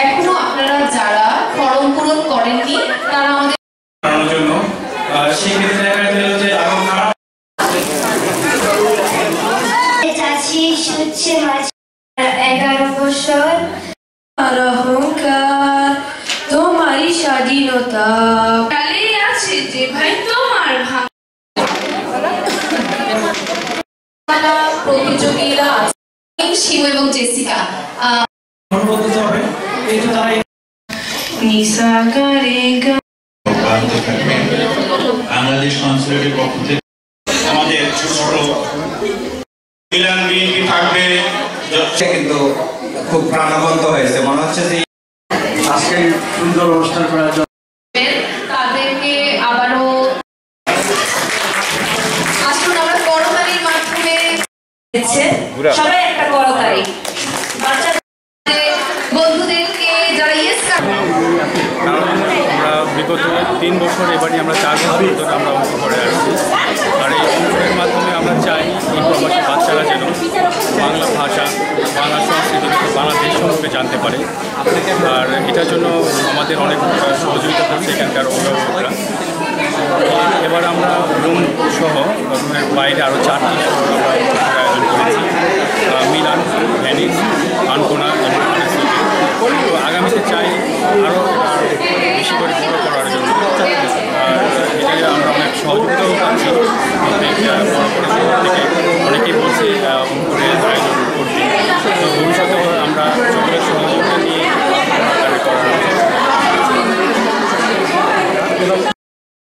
এখনো আপনারা যারা ফর্ম পূরণ করেননি তারা আমাদের জন্য সেক্ষেত্রে দেখা গেল যে হচ্ছে 11 বছর আর অহংকার তোমারই স্বাধীনতা কালে আছে যে ভাই তোমার প্রতিযোগীরা শিব এবং জেসিকা বাংলাদেশ কনসুলেটের পক্ষ থেকে আমাদের ছোট ছোট মিলান বিএনপি থাকবে কিন্তু খুব প্রাণবন্ত হয়েছে মনে হচ্ছে যে আজকে সুন্দর অনুষ্ঠান করার জন্য তাদেরকে আবারও আসুন আমরা করতালির মাধ্যমে সবাই একটা করতালি বন্ধুদেরকে যারা আমরা বিগত 3 বছর এবারই আমরা 4 বছর ধরে আমরা অংশ করে আসছি আর এই অংশের মাধ্যমে আমরা চাই এই প্রবাসী বাচ্চারা যেন বাংলা ভাষা বাংলা সংস্কৃতি বাংলাদেশ সম্পর্কে জানতে পারে আর এটার জন্য আমাদের অনেক সহযোগিতা করছে এখানকার অভিভাবকরা। এবার আমরা রুম সহ রুমের বাইরে আরও 4টি আয়োজন করেছি মিলান ভেনিস আনকোনা এবং আগামীতে চাই আরও